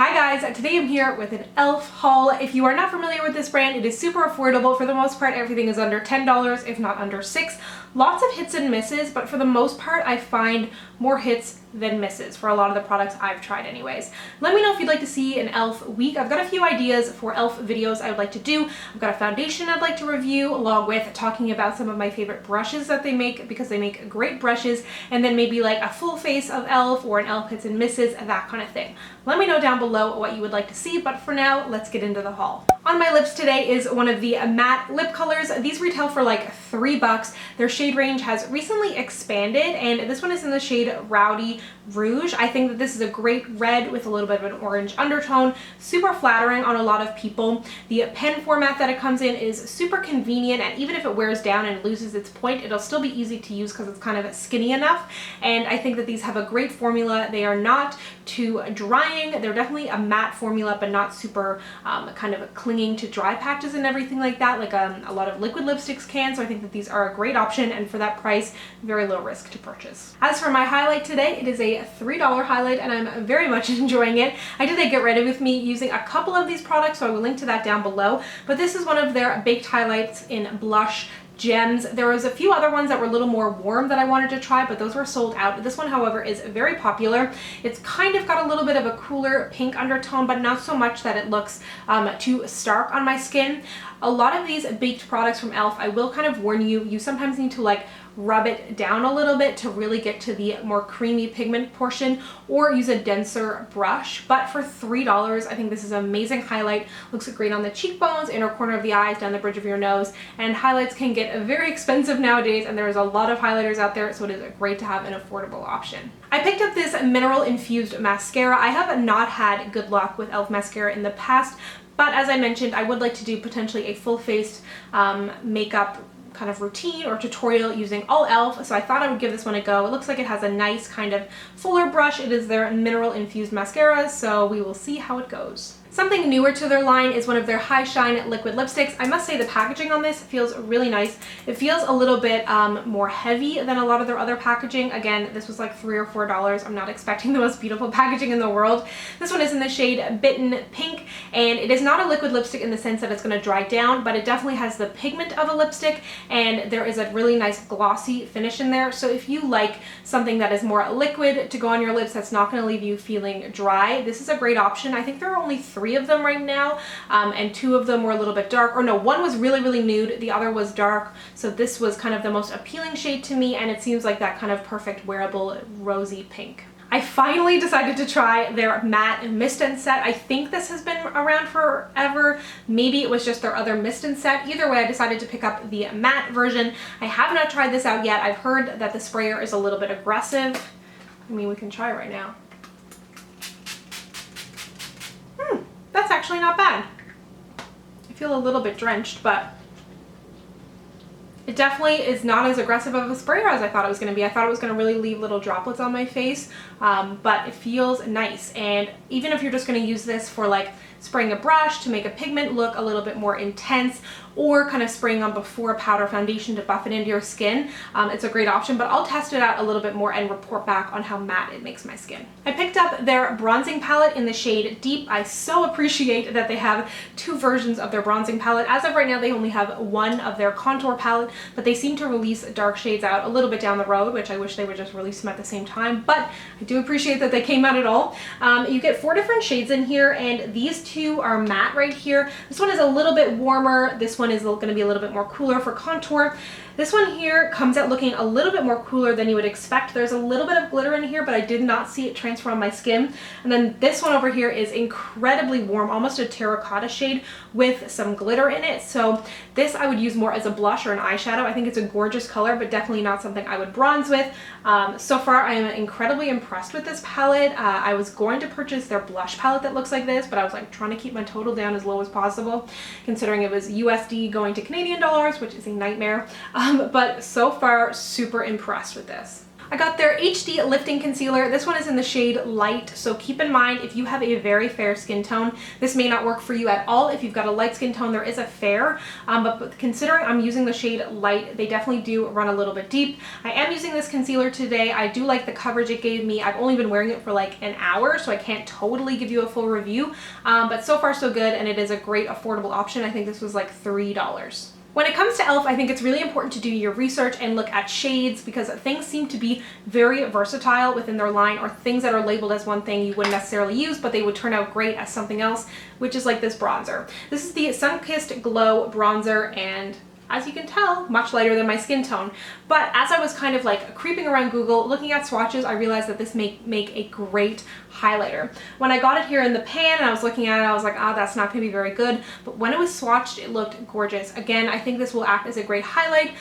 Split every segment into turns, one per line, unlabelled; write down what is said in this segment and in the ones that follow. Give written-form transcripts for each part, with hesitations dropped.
Hi guys, today I'm here with an e.l.f. haul. If you are not familiar with this brand, it is super affordable. For the most part, everything is under $10, if not under $6. Lots of hits and misses, but for the most part, I find more hits than misses for a lot of the products I've tried anyways. Let me know if you'd like to see an e.l.f. week. I've got a few ideas for e.l.f. videos I would like to do. I've got a foundation I'd like to review, along with talking about some of my favorite brushes that they make, because they make great brushes, and then maybe like a full face of e.l.f. or an e.l.f. hits and misses, that kind of thing. Let me know down below what you would like to see, but for now, let's get into the haul. On my lips today is one of the matte lip colors. These retail for like $3. Their shade range has recently expanded, and this one is in the shade Rowdy Rouge. I think that this is a great red with a little bit of an orange undertone, super flattering on a lot of people. The pen format that it comes in is super convenient, and even if it wears down and loses its point, it'll still be easy to use because it's kind of skinny enough. And I think that these have a great formula. They are not too drying. They're definitely a matte formula, but not super kind of clinging to dry patches and everything like that, like a lot of liquid lipsticks can. So I think that these are a great option, and for that price, very low risk to purchase. As for my highlight today, it is a $3 highlight, and I'm very much enjoying it. I did a get ready with me using a couple of these products, so I will link to that down below, but this is one of their baked highlights in blush gems. There was a few other ones that were a little more warm that I wanted to try, but those were sold out. This one, however, is very popular. It's kind of got a little bit of a cooler pink undertone, but not so much that it looks too stark on my skin. A lot of these baked products from e.l.f., I will kind of warn you, you sometimes need to like rub it down a little bit to really get to the more creamy pigment portion, or use a denser brush. But for $3, I think this is an amazing highlight. Looks great on the cheekbones, inner corner of the eyes, down the bridge of your nose, and highlights can get very expensive nowadays, and there's a lot of highlighters out there, so it is great to have an affordable option. I picked up this mineral infused mascara. I have not had good luck with e.l.f. mascara in the past, but as I mentioned, I would like to do potentially a full-faced makeup kind of routine or tutorial using all e.l.f., so I thought I would give this one a go. It looks like it has a nice kind of fuller brush. It is their mineral infused mascara, so we will see how it goes. Something newer to their line is one of their High Shine liquid lipsticks. I must say the packaging on this feels really nice. It feels a little bit more heavy than a lot of their other packaging. Again, this was like $3 or $4. I'm not expecting the most beautiful packaging in the world. This one is in the shade Bitten Pink, and it is not a liquid lipstick in the sense that it's going to dry down, but it definitely has the pigment of a lipstick, and there is a really nice glossy finish in there. So if you like something that is more liquid to go on your lips that's not going to leave you feeling dry, this is a great option. I think there are only 3 of them right now, and 2 of them were a little bit dark, or no, one was really nude, the other was dark, so this was kind of the most appealing shade to me, and it seems like that kind of perfect wearable rosy pink. I finally decided to try their matte mist and set. I think this has been around forever. Maybe it was just their other mist and set. Either way, I decided to pick up the matte version. I have not tried this out yet. I've heard that the sprayer is a little bit aggressive. I mean, we can try right now. That's actually not bad. I feel a little bit drenched, but it definitely is not as aggressive of a sprayer as I thought it was going to be. I thought it was going to really leave little droplets on my face, but it feels nice. And even if you're just going to use this for like spraying a brush to make a pigment look a little bit more intense, or kind of spraying on before powder foundation to buff it into your skin, it's a great option, but I'll test it out a little bit more and report back on how matte it makes my skin. I picked up their bronzing palette in the shade Deep. I so appreciate that they have 2 versions of their bronzing palette. As of right now, they only have one of their contour palette, but they seem to release dark shades out a little bit down the road, which I wish they would just release them at the same time, but I do appreciate that they came out at all. You get 4 different shades in here, and these 2 are matte right here. This one is a little bit warmer. This one is going to be a little bit more cooler for contour. This one here comes out looking a little bit more cooler than you would expect. There's a little bit of glitter in here, but I did not see it transfer on my skin. And then this one over here is incredibly warm, almost a terracotta shade with some glitter in it. So this I would use more as a blush or an eyeshadow. I think it's a gorgeous color, but definitely not something I would bronze with. So far, I am incredibly impressed with this palette. I was going to purchase their blush palette that looks like this, but I was like trying to keep my total down as low as possible, considering it was USD going to Canadian dollars, which is a nightmare. But so far, super impressed with this. I got their HD Lifting Concealer. This one is in the shade Light, so keep in mind if you have a very fair skin tone, this may not work for you at all. If you've got a light skin tone, there is a fair, but considering I'm using the shade Light, they definitely do run a little bit deep. I am using this concealer today. I do like the coverage it gave me. I've only been wearing it for like an hour, so I can't totally give you a full review, but so far so good, and it is a great affordable option. I think this was like $3. When it comes to e.l.f., I think it's really important to do your research and look at shades, because things seem to be very versatile within their line, or things that are labeled as one thing you wouldn't necessarily use, but they would turn out great as something else, which is like this bronzer. This is the Sun-Kissed Glow Bronzer, and as you can tell, much lighter than my skin tone. But as I was kind of like creeping around Google, looking at swatches, I realized that this make a great highlighter. When I got it here in the pan and I was looking at it, I was like, ah, that's not gonna be very good. But when it was swatched, it looked gorgeous. Again, I think this will act as a great highlight.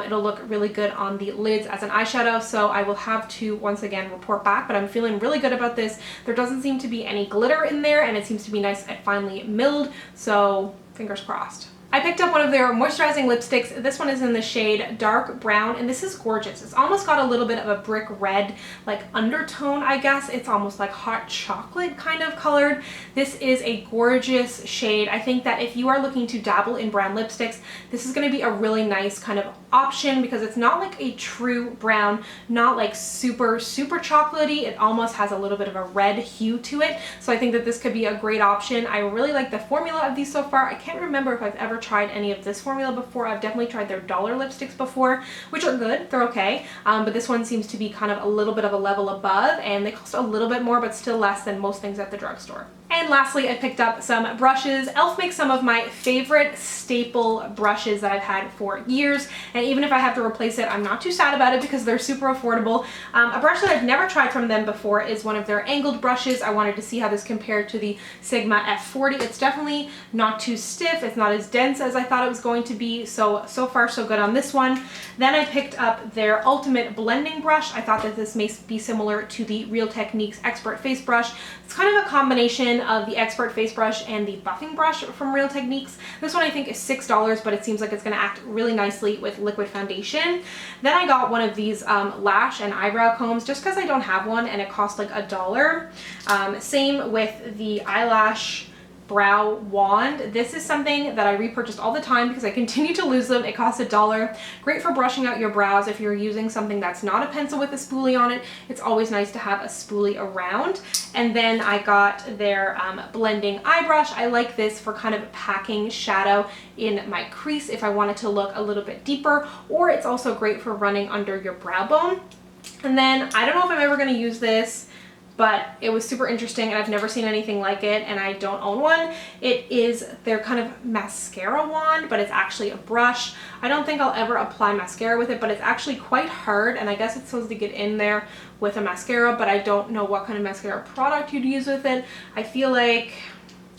It'll look really good on the lids as an eyeshadow, so I will have to once again report back, but I'm feeling really good about this. There doesn't seem to be any glitter in there, and it seems to be nice and finely milled, so fingers crossed. I picked up one of their moisturizing lipsticks. This one is in the shade Dark Brown, and this is gorgeous. It's almost got a little bit of a brick red like undertone, I guess. It's almost like hot chocolate kind of colored. This is a gorgeous shade. I think that if you are looking to dabble in brown lipsticks, this is going to be a really nice kind of option, because it's not like a true brown, not like super chocolatey. It almost has a little bit of a red hue to it, so I think that this could be a great option. I really like the formula of these so far. I can't remember if I've ever tried any of this formula before. I've definitely tried their dollar lipsticks before, which are good, they're okay, but this one seems to be kind of a little bit of a level above, and they cost a little bit more, but still less than most things at the drugstore. And lastly, I picked up some brushes. e.l.f. makes some of my favorite staple brushes that I've had for years, and even if I have to replace it, I'm not too sad about it because they're super affordable. A brush that I've never tried from them before is one of their angled brushes. I wanted to see how this compared to the Sigma F40. It's definitely not too stiff. It's not as dense as I thought it was going to be, so far so good on this one. Then I picked up their Ultimate Blending Brush. I thought that this may be similar to the Real Techniques Expert Face Brush. It's kind of a combination of the Expert Face Brush and the buffing brush from Real Techniques. This one I think is $6, but it seems like it's going to act really nicely with liquid foundation. Then I got one of these lash and eyebrow combs just because I don't have one, and it cost like $1. Same with the eyelash brow wand. This is something that I repurchased all the time because I continue to lose them. It costs $1. Great for brushing out your brows if you're using something that's not a pencil with a spoolie on it. It's always nice to have a spoolie around. And then I got their blending eye brush. I like this for kind of packing shadow in my crease if I wanted to look a little bit deeper, or it's also great for running under your brow bone. And then I don't know if I'm ever going to use this, but it was super interesting and I've never seen anything like it, and I don't own one. It is their kind of mascara wand, but it's actually a brush. I don't think I'll ever apply mascara with it, but it's actually quite hard, and I guess it's supposed to get in there with a mascara, but I don't know what kind of mascara product you'd use with it. I feel like,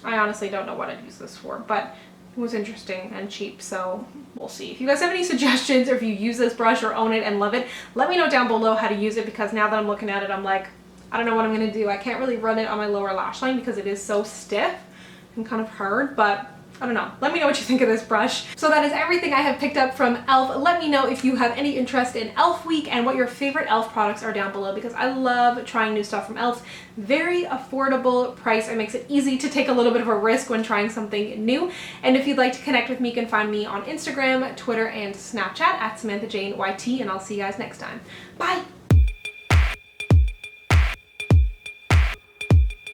I honestly don't know what I'd use this for, but it was interesting and cheap, so we'll see. If you guys have any suggestions, or if you use this brush or own it and love it, let me know down below how to use it, because now that I'm looking at it, I'm like, I don't know what I'm going to do. I can't really run it on my lower lash line because it is so stiff and kind of hard, but I don't know. Let me know what you think of this brush. So that is everything I have picked up from e.l.f. Let me know if you have any interest in e.l.f. week and what your favorite e.l.f. products are down below, because I love trying new stuff from e.l.f. Very affordable price. It makes it easy to take a little bit of a risk when trying something new. And if you'd like to connect with me, you can find me on Instagram, Twitter, and Snapchat at SamanthaJaneYT, and I'll see you guys next time. Bye!